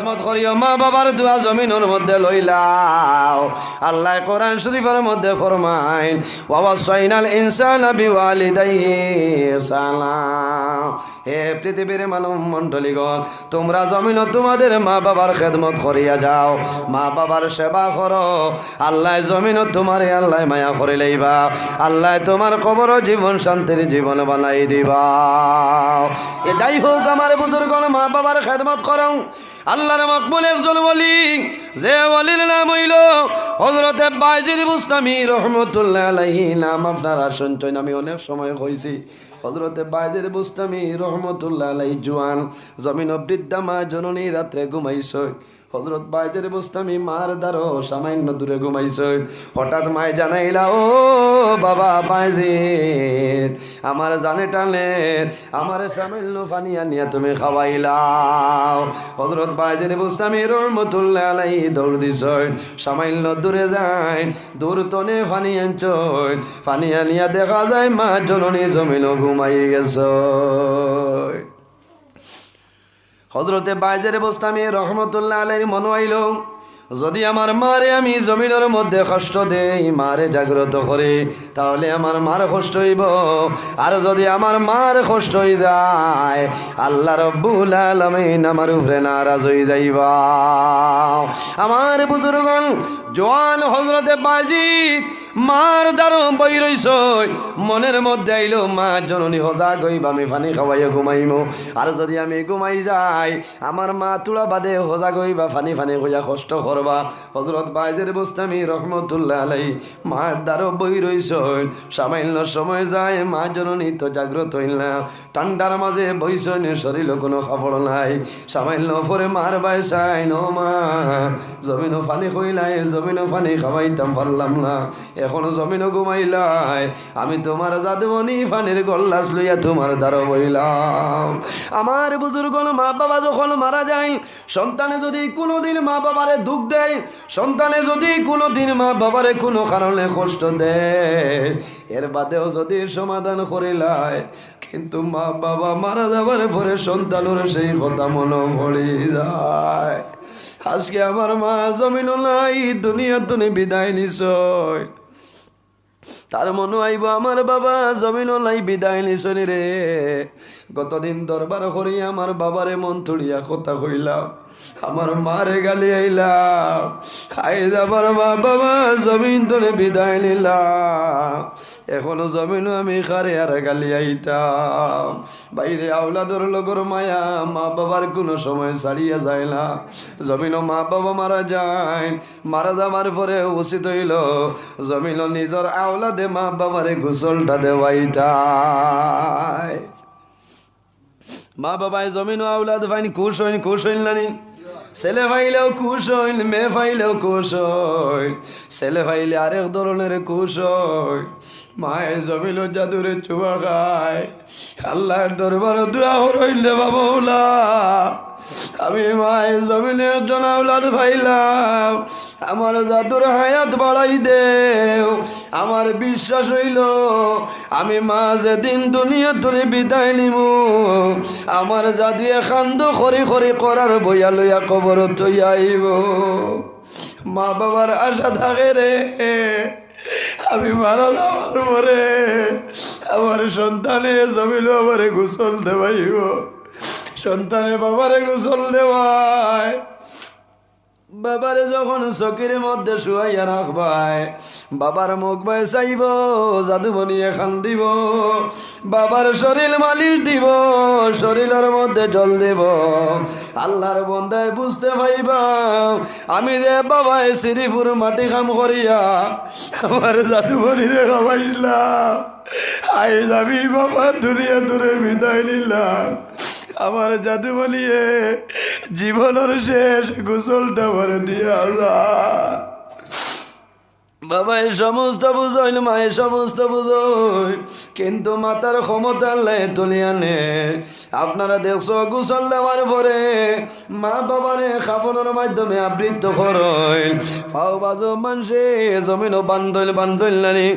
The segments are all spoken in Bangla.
খেদমত করিও মা বাবার দোয়া জমিনের মধ্যে লইলাও আল্লাহ কোরআন শরীফের মধ্যে ফরমায় ওয়াসাইনাল ইনসানা বিওয়ালিদাইহি সালাম হে পৃথিবীর মানব মণ্ডলীগণ তোমরা জমিন তোমাদের মা বাবার খেদমত করিয়া যাও মা বাবার সেবা করো আল্লাহ জমিন তোমারে আল্লাহ মায়া করে লইবা আল্লাহ তোমার কবর জীবন শান্তির জীবন বানাই দিবা যাই হোক আমার বুজুর্গণ মা বাবার খেদমত করো আল্লাহর মকবুল একজন ওলি যে ওলির নাম হইল হযরত বাইজিদ বুস্তামি রহমতুল্লাহ আলাইহি নাম আপনারা শুনছেন আমি অনেক সময় কইছি হযরত বাইজিদ বুস্তামি রহমতুল্লাহ আলাইহি জওয়ান জমিন বৃদ্ধা মা জননী রাত্রে ঘুমাইছে হযরত বাইজিদ বুস্তামি মার দ্বারো সামান্য দূরে ঘুমাইছে হঠাৎ মায় জানাইলা ও বাবা বাইজিদ আমার জানে টানে আমার সামান্য পানি আনিয়া তুমি খাওয়াইলাও হযরত বাইজিদ বুস্তামি রহমতুল্লাহ আলাইহি দৌড় দিছে সামান্য দূরে যায় দূর তনে পানি আনছয় পানি আনিয়া দেখা যায় মা জননী জমিন ঘুমাই গেছে হযরতে বাইজিদ বুস্তামি রহমতুল্লাহ আলাইহি মনে হইল যদি আমার মারে আমি জমিনের মধ্যে কষ্ট দেই মারে জাগ্রত করে তাহলে আমার মার কষ্ট হইব আর যদি আমার মার কষ্ট হয়ে যায় আল্লাহ রব্বুল আলামিন আমার উপরে নারাজ হয়ে যাইবা আমার বুজুর্গণ জওয়ান হযরতে বাইজিদ মার দ্বারো বই রইছ মনের মধ্যে আইলো মা জননী হজাগ হইবা আমি পানি খাওয়াইয়া ঘুমাইমো আর যদি আমি ঘুমাই যাই আমার মা তুলা বাদে হজাগ হইবা পানি পানি হইয়া কষ্ট করবা হযরত বাইজিদ বুস্তামি রহমতুল্লাহ আলাইহি মার দ্বারো বই রইছ সামান্য সময় যায় মা জননী তো জাগ্রত হইল না ঠান্ডার মাঝে বইছেন শরীরে কোনো কাপড় নাই সামান্য পরে মার বাইসাই নো মা জমিন পানি কইলাই জমিন পানি খাওয়াইতাম পারলাম না এখনো জমিন ঘুমাইলাই আমি তোমার জাদুমণি পানির গল্লাস লইয়া তোমার দ্বারা বইলাম আমার বুজুর্গণ মা বাবা যখন মারা যায় সন্তানে যদি কোনোদিন মা বাবারে দুঃখ দেয় সন্তানে যদি কোনোদিন মা বাবারে কোনো কারণে কষ্ট দেয় এর বাদেও যদি সমাধান করিলায় কিন্তু মা বাবা মারা যাবার পরে সন্তানের সেই কথা মনে পড়ে যায় আজকে আমার মা জমিন নাই দুনিয়া তুমি বিদায় নিছয় তার মনে আইব আমার বাবা জমিন নাই বিদায় নিছনি রে গতদিন দরবার করি আমার বাবারে মন তুলিয়া কথা কইলাম আমার মারে গালি আইলাম খাই যাবার মা বাবা জমিন তুমি বিদায় নিলাম এখনো জমিন আমি খারে আর গালি আইতাম বাইরে আওলাদর লগর মায়া মা বাবার কোনো সময় ছাড়িয়া যায় না জমিন মা বাবা মারা যায় মারা যাবার পরে উচিত হইল জমিন নিজের আওলাদে মা বাবারে গোসলটা দেওয়াইতাই মা বাবায় জমিন আওলাদ ফাইন খুশ হইল নানি ছেলে ভাইলেও খুশ হইল মেয়ে ভাইলেও খুশ হইল ছেলে ভাইলে আরেক ধরনের খুশ হইল মায়ে জমিল জাদুরে চুয়া খায় আল্লাহর দরবারে দোয়া হইলে বাবুলা আমি মায়ে জমিনে একজন আওলাদ ভাইলাম আমার জাদুর হায়াত বাড়াই দেও আমার বিশ্বাস হইল আমি মা যেদিন দুনিয়া তুলে বিদায় নিব আমার জাদুয়ে খান্দ খরি খরি করার বইয়া লইয়া কবর তৈয়া আইব মা বাবার আশা থাকে রে আমি মারা যাওয়ার পরে আমার সন্তানে জমিল আমারে গোসল দেবাইব সন্তানে বাবারে গোসল দেওয়ায় বাবারে যখন চকির মধ্যে শুয়াইয়া রাখবাই বাবার মুখ বাই চাইব জাদুমণি এখান দিব বাবার শরীর মালিশ দিব শরীরের মধ্যে জল দেব আল্লাহর বন্দায় বুঝতে পাইবা আমি যে বাবায় শ্রীপুর মাটি কাম করিয়া আমার জাদুমণিরে খাওয়াইলাম আই যাবি বাবা দুনিয়া দূরে বিদায় নিলাম আমার জাদু বলিয়ে জীবনের শেষ গোসলটা ভরে দিয়া যায় বাবা এই সমস্ত বুঝইল মা এই সমস্ত বুঝইল কিন্তু মাতার ক্ষমতা আল্লাহ তুলিয়া নে। আপনারা দেখছো গোসল দেওয়ার পরে মা বাবারে খাবনের মাধ্যমে আবৃত্ত করয় ফাও বাজো মানুষে জমিনও বান্ধল নানি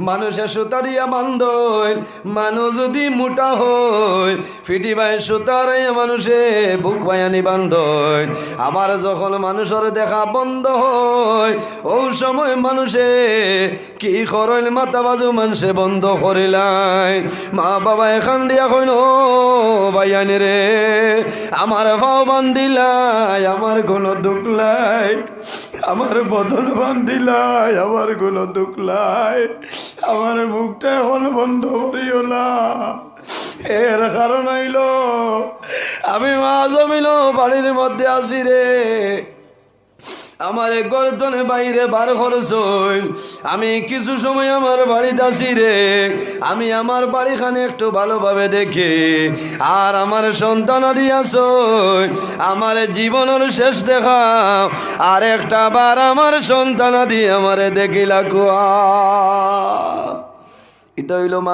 মানুষে সুতা দিয়া বান্ধল। মানুষ যদি মোটা হয় ফিটি বাই সুতার মানুষে বুক বায়ানি বান্ধল। আবার যখন মানুষের দেখা বন্ধ হয় ও সময় মানুষে কি করইল মাথা বাজু মানুষে বন্ধ করিলাই। মা বাবা এখান দিয়া কইন ও বাইয়ানি রে আমার ভাও বান্ধিলাই আমার কোনো দুঃখলাই, আমার বদল বান্ধিলাই আমার কোনো দুঃখলাই, আমার মুখটা এখন বন্ধ করিও না। এর কারণ হইল আমি মা জমিল বাড়ির মধ্যে আসি রে, আমার গর্দনে বাইরে বার খরচ আমি কিছু সময় আমার বাড়িতে আসি রে। আমি আমার বাড়িখানে একটু ভালোভাবে দেখি আর আমার সন্তান দিয়াছ আমার জীবনের শেষ দেখা আর একটা বার আমার সন্তান দিয়ে আমারে দেখিলা কুয়া। এটা হইল মা।